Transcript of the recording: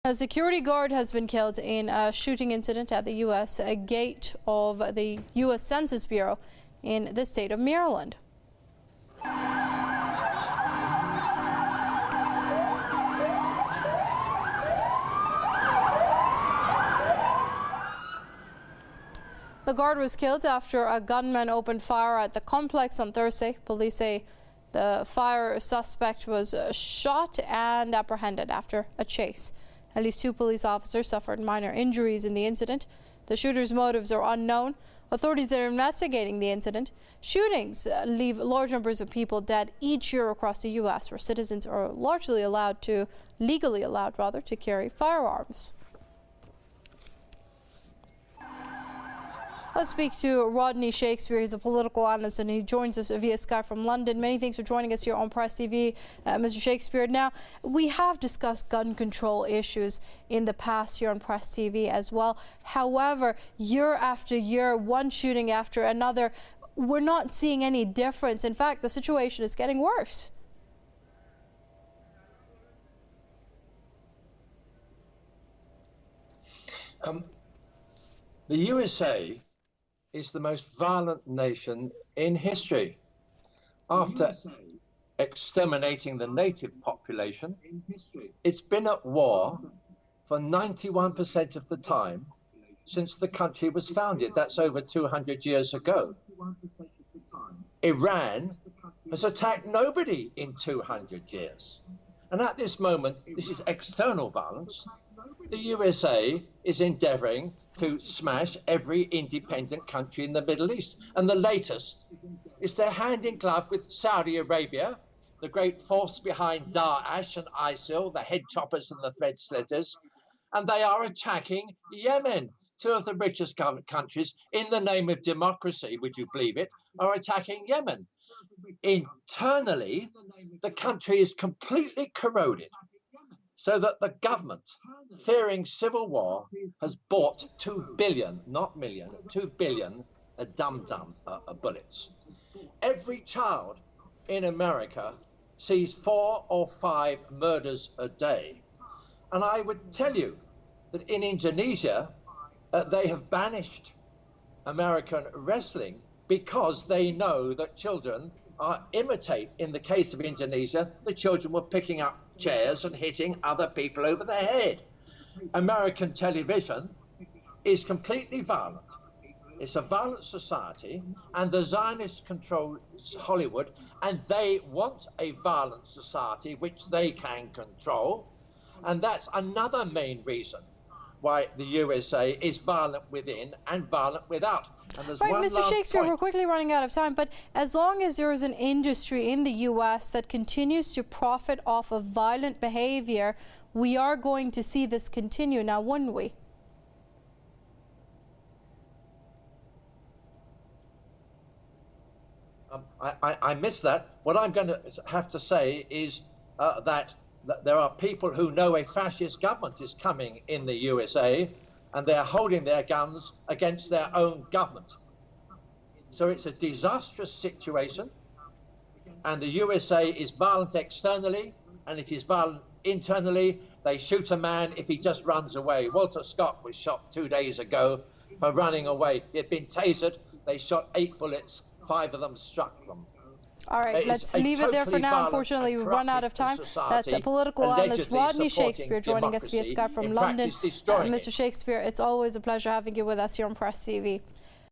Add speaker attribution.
Speaker 1: A security guard has been killed in a shooting incident at the U.S. gate of the U.S. Census Bureau in the state of Maryland. The guard was killed after a gunman opened fire at the complex on Thursday. Police say the fire suspect was shot and apprehended after a chase. At least 2 police officers suffered minor injuries in the incident. The shooter's motives are unknown. Authorities are investigating the incident. Shootings leave large numbers of people dead each year across the U.S., where citizens are legally allowed to carry firearms. Let's speak to Rodney Shakespeare. He's a political analyst and he joins us via Skype from London. Many thanks for joining us here on Press TV, Mr. Shakespeare. Now, we have discussed gun control issues in the past here on Press TV as well. However, year after year, one shooting after another, we're not seeing any difference. In fact, the situation is getting worse.
Speaker 2: The USA is the most violent nation in history. After exterminating the native population, it's been at war for 91% of the time since the country was founded. That's over 200 years ago. Iran has attacked nobody in 200 years. And at this moment, this is external violence. The USA is endeavoring to smash every independent country in the Middle East. And the latest is they're hand in glove with Saudi Arabia, the great force behind Daesh and ISIL, the head choppers and the thread slitters. And they are attacking Yemen. 2 of the richest countries, in the name of democracy, would you believe it, are attacking Yemen. Internally, the country is completely corroded, so that the government, fearing civil war, has bought 2 billion, not million, 2 billion dum-dum bullets. Every child in America sees 4 or 5 murders a day. And I would tell you that in Indonesia, they have banished American wrestling because they know that children imitate. In the case of Indonesia, the children were picking up chairs and hitting other people over the head. American television is completely violent. It's a violent society, and the Zionists control Hollywood, and they want a violent society which they can control. And that's another main reason why the USA is violent within and violent without. And there's
Speaker 1: right,
Speaker 2: one
Speaker 1: Mr.
Speaker 2: last
Speaker 1: Shakespeare,
Speaker 2: point.
Speaker 1: we're quickly running out of time, but as long as there is an industry in the U.S. that continues to profit off of violent behavior, we are going to see this continue now, wouldn't we?
Speaker 2: I missed that. What I'm going to have to say is that there are people who know a fascist government is coming in the USA, and they're holding their guns against their own government. So it's a disastrous situation, and the USA is violent externally, and it is violent internally. They shoot a man if he just runs away. Walter Scott was shot 2 days ago for running away. He had been tasered. They shot 8 bullets. 5 of them struck them.
Speaker 1: All right, let's leave it there for now. Unfortunately, we've run out of time. That's a political analyst, Rodney Shakespeare, joining us via Skype from London. Mr. Shakespeare, it's always a pleasure having you with us here on Press TV.